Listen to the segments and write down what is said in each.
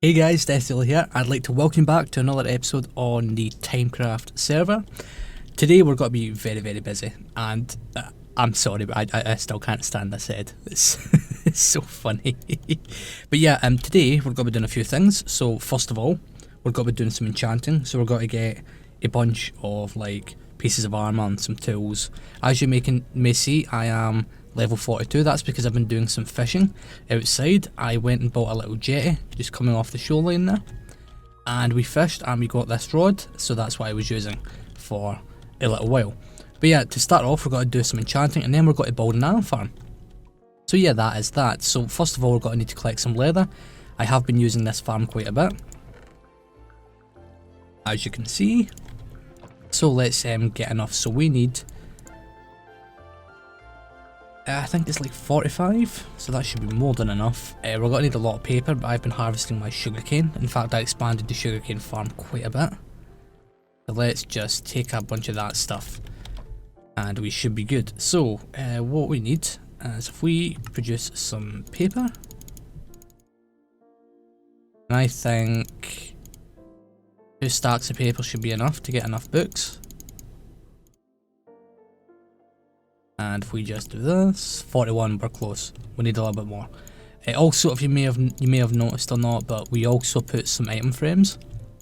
Hey guys, Deathdealer here. I'd like to welcome back to another episode on the TimeCraft server. Today we're going to be very busy, and I'm sorry, but I still can't stand this head. It's, it's so funny. But yeah, today we're going to be doing a few things. So first of all, we're going to be doing some enchanting. So we're going to get a bunch of like pieces of armor and some tools. As you may see, I am level 42. That's because I've been doing some fishing outside. I went and bought a little jetty just coming off the shoreline there, and we fished and we got this rod, so that's what I was using for a little while. But yeah, to start off, we're going to do some enchanting, and then we're going to build an iron farm. So yeah, that is that. So first of all, we're going to need to collect some leather. I have been using this farm quite a bit, as you can see. So let's get enough. So we need, I think it's like 45, so that should be more than enough. We're going to need a lot of paper, but I've been harvesting my sugarcane. In fact, I expanded the sugarcane farm quite a bit. So let's just take a bunch of that stuff, and we should be good. So what we need is if we produce some paper, and I think 2 stacks of paper should be enough to get enough books. And if we just do this, 41, we're close. We need a little bit more. Also, if you may have noticed or not, but we also put some item frames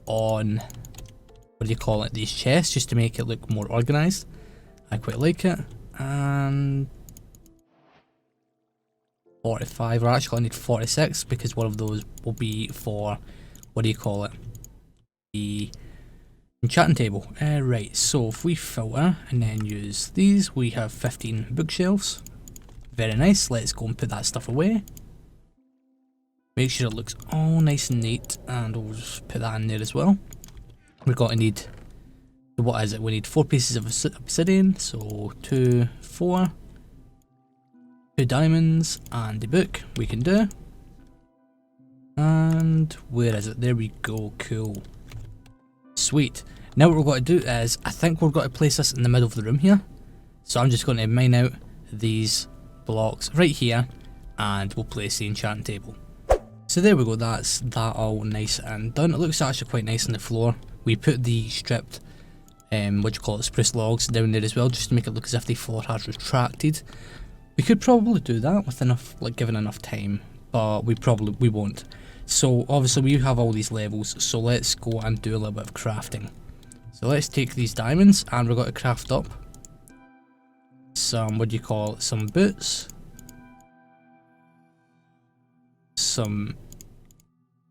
on, what do you call it, these chests, just to make it look more organised. I quite like it. And 45, we're actually going to need 46 because one of those will be for, what do you call it, the enchanting table. Right, so if we filter and then use these, we have 15 bookshelves. Very nice. Let's go and put that stuff away. Make sure it looks all nice and neat, and we'll just put that in there as well. We're going to need, what is it? We need 4 pieces of obsidian, so 2, 4, 2 diamonds, and the book we can do. And where is it? There we go. Cool. Sweet. Now what we're going to do is, I think we're going to place this in the middle of the room here. So I'm just going to mine out these blocks right here, and we'll place the enchanting table. So there we go, that's that all nice and done. It looks actually quite nice on the floor. We put the stripped, spruce logs down there as well, just to make it look as if the floor has retracted. We could probably do that with enough, given enough time, but we won't. So obviously we have all these levels, so let's go and do a little bit of crafting. So let's take these diamonds, and we're going to craft up some, some boots, some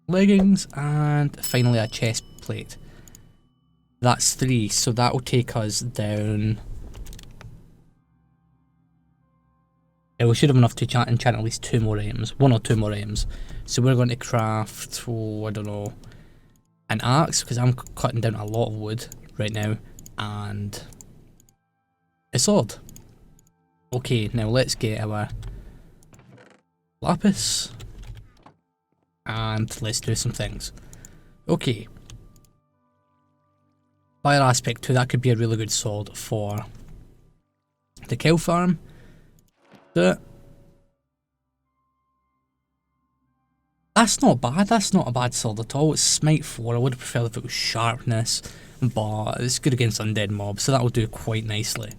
leggings, and finally a chest plate. That's 3, so that will take us down. We should have enough to enchant at least 2 more items, 1 or 2 more items. So we're going to craft, I don't know, an axe, because I'm cutting down a lot of wood right now, and a sword. Okay, now let's get our lapis, and let's do some things. Okay. Fire aspect 2, that could be a really good sword for the cow farm. That's not bad, that's not a bad sword at all. It's smite 4, I would have preferred if it was sharpness, but it's good against undead mobs, so that will do quite nicely.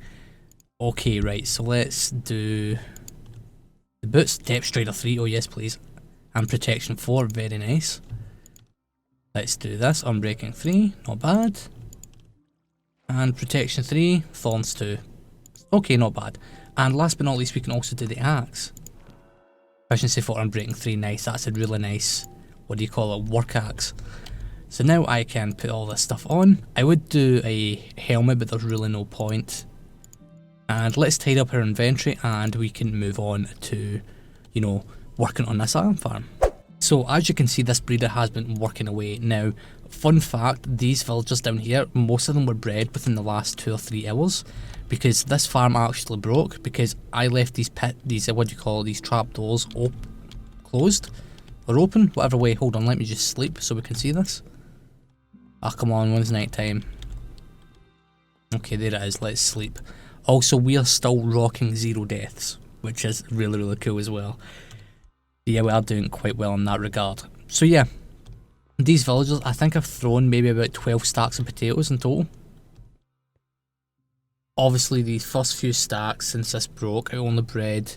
Okay, right, so let's do the boots. Depth strider 3, oh yes please, and protection 4, very nice. Let's do this, unbreaking 3, not bad, and protection 3, thorns 2, okay, not bad. And last but not least, we can also do the axe. Efficiency 4, unbreaking 3, nice. That's a really nice, work axe. So now I can put all this stuff on. I would do a helmet, but there's really no point. And let's tidy up our inventory, and we can move on to, working on this iron farm. So as you can see, this breeder has been working away. Now, fun fact, these villagers down here, most of them were bred within the last 2 or 3 hours. Because this farm actually broke, because I left these trapdoors closed or open, whatever way. Hold on, let me just sleep so we can see this. Ah, come on, when's night time? Okay, there it is, let's sleep. Also, we are still rocking 0 deaths, which is really cool as well. Yeah, we are doing quite well in that regard. So yeah, These villagers, I think I've thrown maybe about 12 stacks of potatoes in total. Obviously these first few stacks, since this broke, I only bred,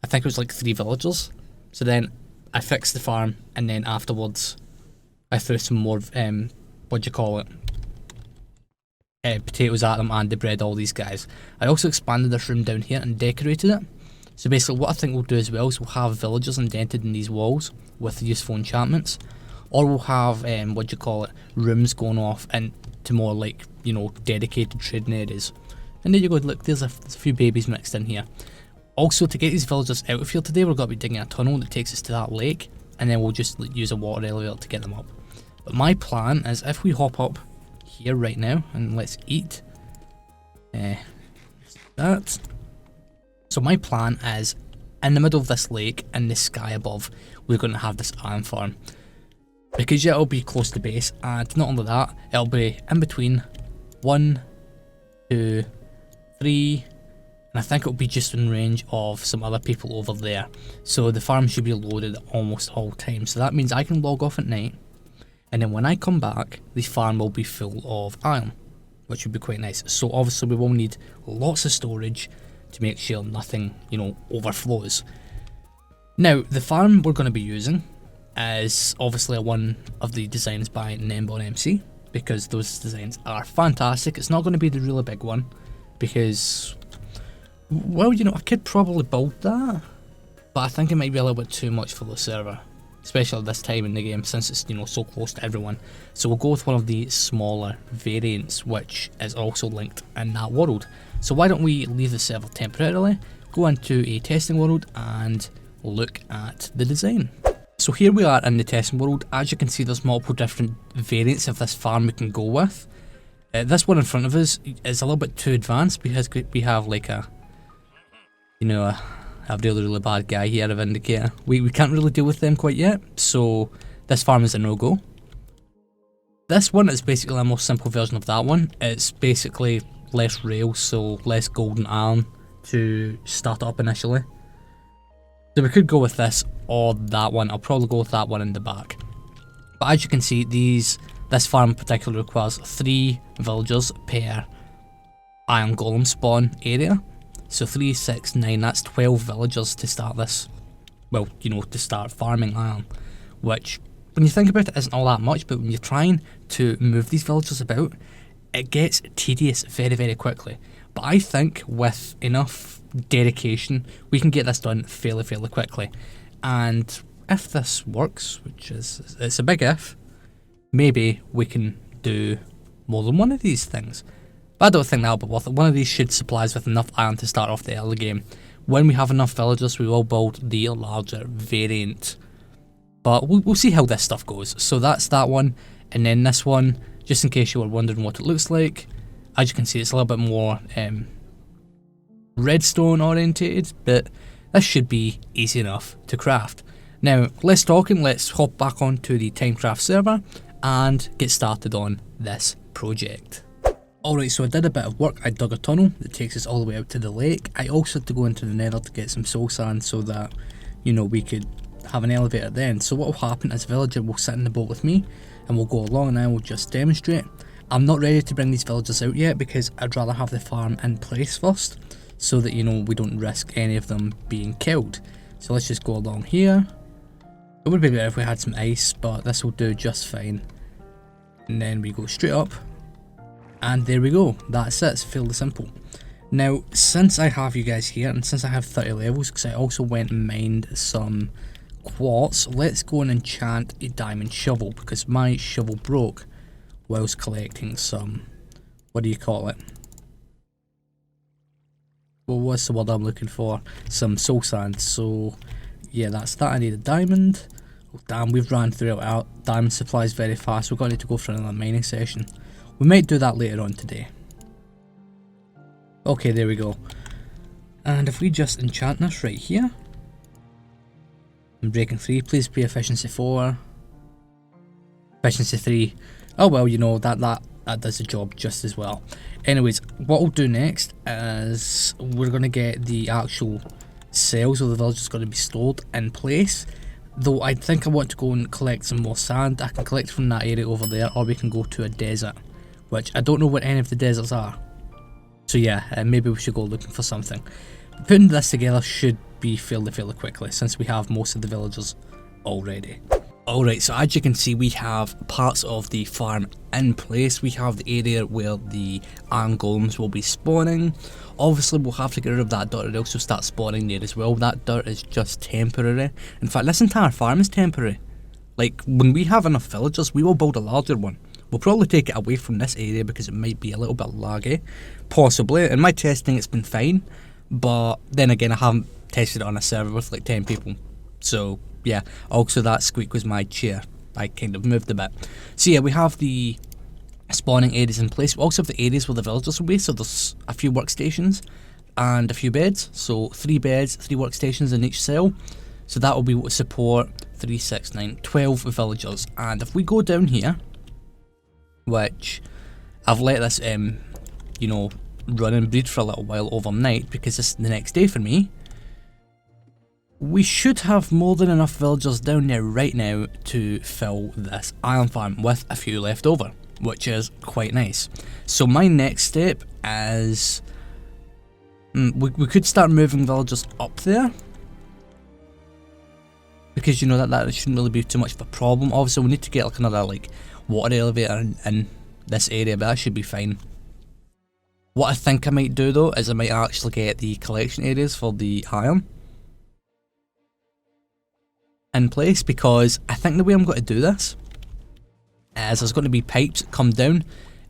I think it was like 3 villagers. So then I fixed the farm, and then afterwards I threw some more, potatoes at them, and they bred all these guys. I also expanded this room down here and decorated it. So basically what I think we'll do as well is we'll have villagers indented in these walls with useful enchantments. Or we'll have, rooms going off into more like, you know, dedicated trading areas. And there you go, look, there's a few babies mixed in here. Also, to get these villagers out of here today, we're going to be digging a tunnel that takes us to that lake, and then we'll just use a water elevator to get them up. But my plan is, if we hop up here right now, and let's eat. That. So my plan is, in the middle of this lake, in the sky above, we're going to have this iron farm. Because yeah, it'll be close to base, and not only that, it'll be in between 1, 2, 3, and I think it'll be just in range of some other people over there. So the farm should be loaded almost all times. So that means I can log off at night, and then when I come back, the farm will be full of iron, which would be quite nice. So obviously we will need lots of storage to make sure nothing, you know, overflows. Now, the farm we're going to be using is obviously one of the designs by Nembon MC, because those designs are fantastic. It's not going to be the really big one, because, well, you know, I could probably build that, but I think it might be a little bit too much for the server, especially at this time in the game, since it's, you know, so close to everyone. So we'll go with one of the smaller variants, which is also linked in that world. So why don't we leave the server temporarily, go into a testing world and look at the design. So here we are in the testing world. As you can see, there's multiple different variants of this farm we can go with. This one in front of us is a little bit too advanced, because we have like a, you know, a really bad guy here, a Vindicator. We can't really deal with them quite yet, so this farm is a no-go. This one is basically a more simple version of that one. It's basically less rails, so less golden iron to start up initially. So we could go with this or that one. I'll probably go with that one in the back. But as you can see, this farm in particular requires 3 villagers per iron golem spawn area. So 3, 6, 9, that's 12 villagers to start this. Well, you know, to start farming iron. Which, when you think about it, isn't all that much, but when you're trying to move these villagers about, it gets tedious very, very quickly. But I think with enough dedication, we can get this done fairly quickly. And if this works, which is, it's a big if, maybe we can do more than one of these things. But I don't think that'll be worth it. One of these should supply us with enough iron to start off the early game. When we have enough villagers, we will build the larger variant. But we'll see how this stuff goes. So that's that one. And then this one, just in case you were wondering what it looks like, as you can see, it's a little bit more redstone orientated, but this should be easy enough to craft. Now, less talking, let's hop back onto the TimeCraft server and get started on this project. Alright, so I did a bit of work. I dug a tunnel that takes us all the way out to the lake. I also had to go into the nether to get some soul sand so that, you know, we could have an elevator then. So what will happen is a villager will sit in the boat with me and we'll go along and I will just demonstrate. I'm not ready to bring these villagers out yet because I'd rather have the farm in place first so that, you know, we don't risk any of them being killed. So let's just go along here. It would be better if we had some ice, but this will do just fine. And then we go straight up. And there we go, that's it, it's fairly simple. Now, since I have you guys here, and since I have 30 levels, because I also went and mined some quartz, let's go and enchant a diamond shovel, because my shovel broke whilst collecting some, what do you call it? Well, what's the word I'm looking for? Some soul sand, so yeah, that's that. I need a diamond. Oh, damn, we've ran through our diamond supplies very fast, we're going to need to go for another mining session. We might do that later on today. Okay, there we go. And if we just enchant this right here. Breaking 3, please be efficiency 4. Efficiency 3. Oh well, you know, that does the job just as well. Anyways, what we'll do next is we're going to get the actual cells of the village is going to be stored in place. Though I think I want to go and collect some more sand. I can collect from that area over there, or we can go to a desert, which I don't know what any of the deserts are. So yeah, maybe we should go looking for something. Putting this together should be fairly quickly, since we have most of the villagers already. Alright, so as you can see, we have parts of the farm in place. We have the area where the iron golems will be spawning. Obviously, we'll have to get rid of that dirt, or they'll also start spawning there as well. That dirt is just temporary. In fact, this entire farm is temporary. Like, when we have enough villagers, we will build a larger one. We'll probably take it away from this area because it might be a little bit laggy. Possibly. In my testing, it's been fine. But then again, I haven't tested it on a server with like 10 people. So yeah, also that squeak was my chair. I kind of moved a bit. So yeah, we have the spawning areas in place. We also have the areas where the villagers will be. So there's a few workstations and a few beds. So 3 beds, 3 workstations in each cell. So that will be what will support 3, 6, 9, 12 villagers. And if we go down here, which I've let this, you know, run and breed for a little while overnight because it's the next day for me. We should have more than enough villagers down there right now to fill this iron farm with a few left over, which is quite nice. So my next step is we could start moving villagers up there, because you know that shouldn't really be too much of a problem. Obviously we need to get like another like water elevator in this area, but that should be fine. What I think I might do though is I might actually get the collection areas for the iron in place, because I think the way I'm going to do this is there's going to be pipes that come down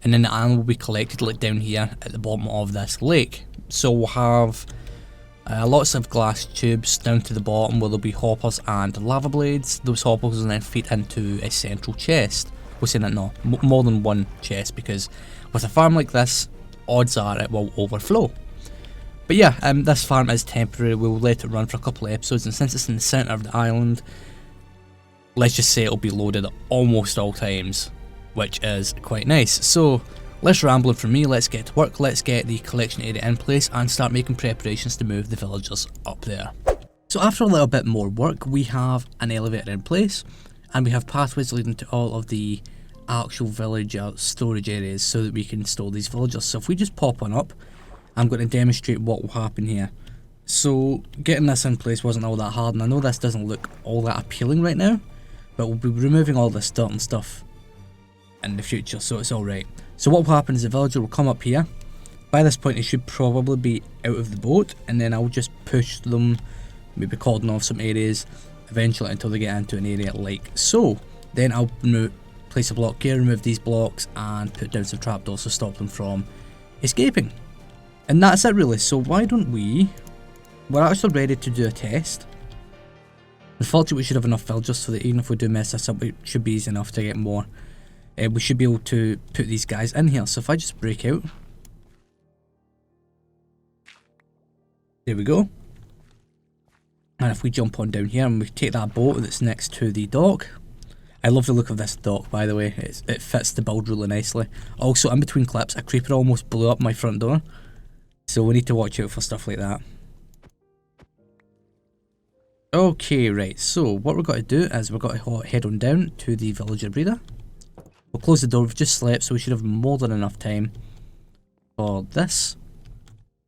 and then the iron will be collected like down here at the bottom of this lake. So we'll have lots of glass tubes down to the bottom where there'll be hoppers and lava blades. Those hoppers will then feed into a central chest. We're saying that no, more than one chest, because with a farm like this, odds are it will overflow. But yeah, this farm is temporary. We'll let it run for a couple of episodes, and since it's in the centre of the island, let's just say it'll be loaded at almost all times, which is quite nice. So less rambling from me, let's get to work. Let's get the collection area in place and start making preparations to move the villagers up there. So after a little bit more work, we have an elevator in place, and we have pathways leading to all of the actual villager storage areas so that we can store these villagers. So if we just pop on up, I'm going to demonstrate what will happen here. So getting this in place wasn't all that hard, and I know this doesn't look all that appealing right now, but we'll be removing all this dirt and stuff in the future, so it's alright. So what will happen is the villager will come up here. By this point, it should probably be out of the boat, and then I'll just push them, maybe cordon off some areas eventually until they get into an area like so. Then I'll place a block here, remove these blocks, and put down some trapdoors to stop them from escaping. And that's it really. So why don't we're actually ready to do a test. Unfortunately, we should have enough villagers so that even if we do mess this up, it should be easy enough to get more. We should be able to put these guys in here. So if I just break out. There we go. And if we jump on down here and we take that boat that's next to the dock. I love the look of this dock, by the way. It fits the build really nicely. Also, in between clips, a creeper almost blew up my front door. So we need to watch out for stuff like that. Okay, right. So what we're going to do is we're going to head on down to the villager breeder. We'll close the door. We've just slept, so we should have more than enough time for this.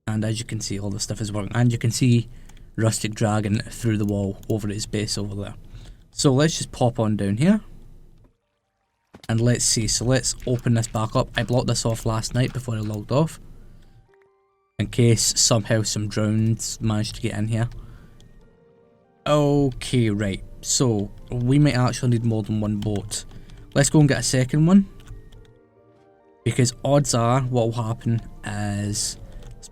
And as you can see, all this stuff is working. And you can see Rustic Dragon through the wall over at his base over there. So let's just pop on down here. And let's see. So let's open this back up. I blocked this off last night before I logged off, in case somehow some drones managed to get in here. Okay, right. So we might actually need more than one boat. Let's go and get a second one, because odds are what will happen is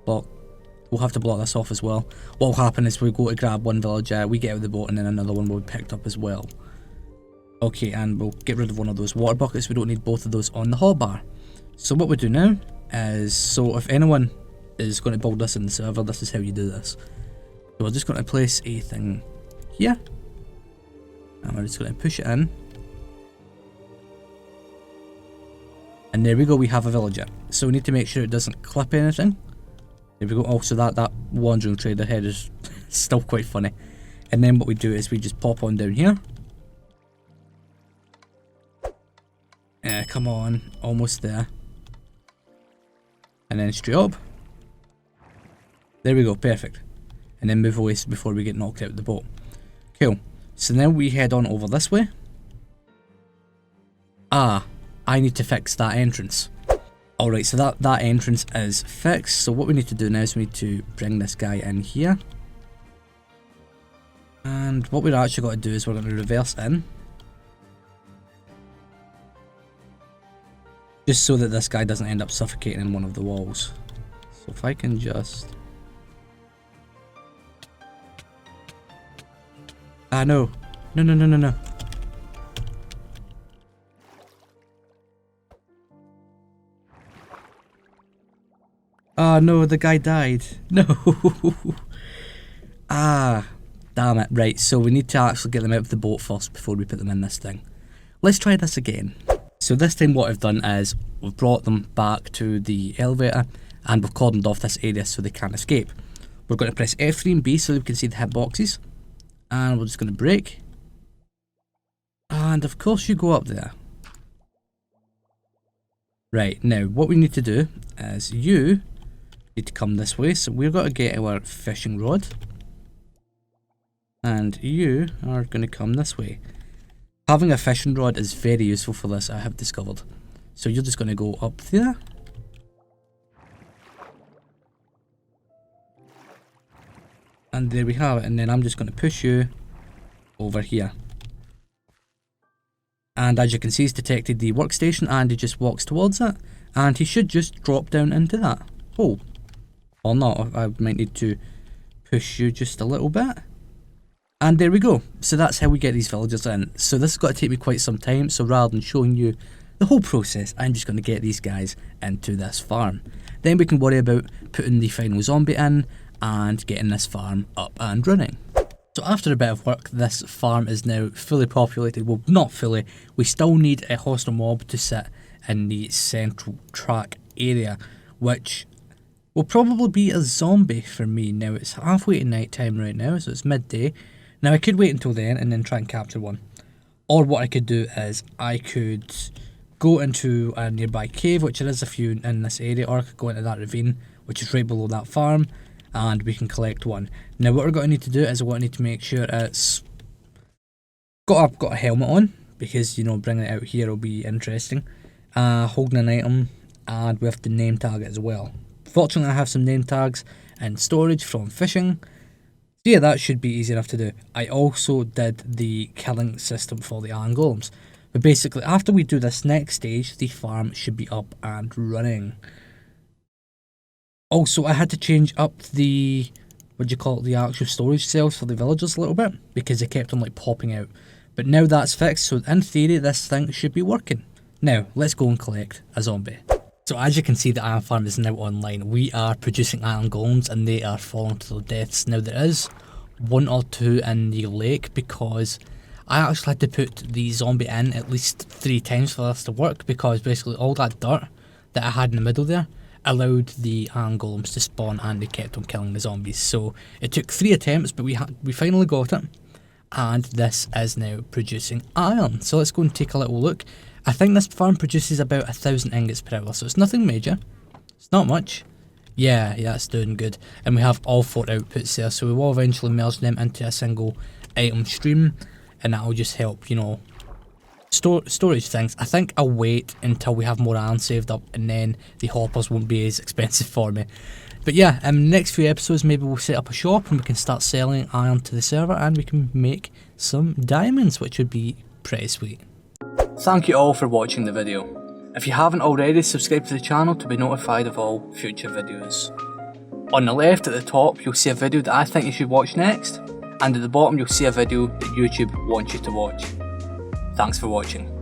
we'll have to block this off as well. What will happen is we go to grab one villager, we get out of the boat, and then another one will be picked up as well. Okay, and we'll get rid of one of those water buckets. We don't need both of those on the hotbar. So what we do now is, so if anyone is going to build this in the server, this is how you do this. So we're just going to place a thing here, and we're just going to push it in. And there we go, we have a villager. So we need to make sure it doesn't clip anything. There we go. Also, that wandering trader head is still quite funny. And then what we do is we just pop on down here. Come on, almost there. And then straight up. There we go, perfect. And then move away before we get knocked out of the boat. Cool. So now we head on over this way. Ah, I need to fix that entrance. Alright, so that entrance is fixed. So what we need to do now is we need to bring this guy in here. And what we're actually got to do is we're going to reverse in. Just so that this guy doesn't end up suffocating in one of the walls. So if I can just... Ah, no. No, no, no, no, no. Ah, no, the guy died. No. Ah, damn it. Right, so we need to actually get them out of the boat first before we put them in this thing. Let's try this again. So this time what I've done is we've brought them back to the elevator and we've cordoned off this area so they can't escape. We're going to press F3 and B so that we can see the hitboxes. And we're just going to brake. And of course you go up there. Right, now what we need to do is you need to come this way. So we've got to get our fishing rod. And you are going to come this way. Having a fishing rod is very useful for this, I have discovered. So you're just going to go up there. And there we have it. And then I'm just going to push you over here. And as you can see, he's detected the workstation and he just walks towards it. And he should just drop down into that hole. Or not, I might need to push you just a little bit. And there we go. So that's how we get these villagers in. So this has got to take me quite some time. So rather than showing you the whole process, I'm just going to get these guys into this farm. Then we can worry about putting the final zombie in and getting this farm up and running. So after a bit of work, this farm is now fully populated. Well, not fully. We still need a hostile mob to sit in the central track area, which will probably be a zombie for me. Now it's halfway to night time right now, so it's midday. Now I could wait until then and then try and capture one. Or what I could do is I could go into a nearby cave, which there is a few in this area, or I could go into that ravine, which is right below that farm, and we can collect one. Now what we're going to need to do is we're going to need to make sure it's got a helmet on, because you know bringing it out here will be interesting. Holding an item, and we have to name tag it as well. Fortunately I have some name tags in storage from fishing. So yeah, that should be easy enough to do. I also did the killing system for the iron golems. But basically, after we do this next stage, the farm should be up and running. Also, I had to change up the, the actual storage cells for the villagers a little bit, because they kept on like popping out. But now that's fixed, so in theory, this thing should be working. Now, let's go and collect a zombie. So as you can see, the iron farm is now online. We are producing iron golems and they are falling to their deaths. Now there is one or two in the lake because I actually had to put the zombie in at least 3 times for this to work, because basically all that dirt that I had in the middle there allowed the iron golems to spawn and they kept on killing the zombies. So it took 3 attempts, but we finally got it. And this is now producing iron. So let's go and take a little look. I think this farm produces about 1,000 ingots per hour, so it's nothing major. It's not much. Yeah, it's doing good. And we have all 4 outputs there, so we will eventually merge them into a single item stream, and that will just help, you know, storage things. I think I'll wait until we have more iron saved up, and then the hoppers won't be as expensive for me. But yeah, in the next few episodes, maybe we'll set up a shop and we can start selling iron to the server, and we can make some diamonds, which would be pretty sweet. Thank you all for watching the video. If you haven't already, subscribe to the channel to be notified of all future videos. On the left at the top, you'll see a video that I think you should watch next, and at the bottom you'll see a video that YouTube wants you to watch. Thanks for watching.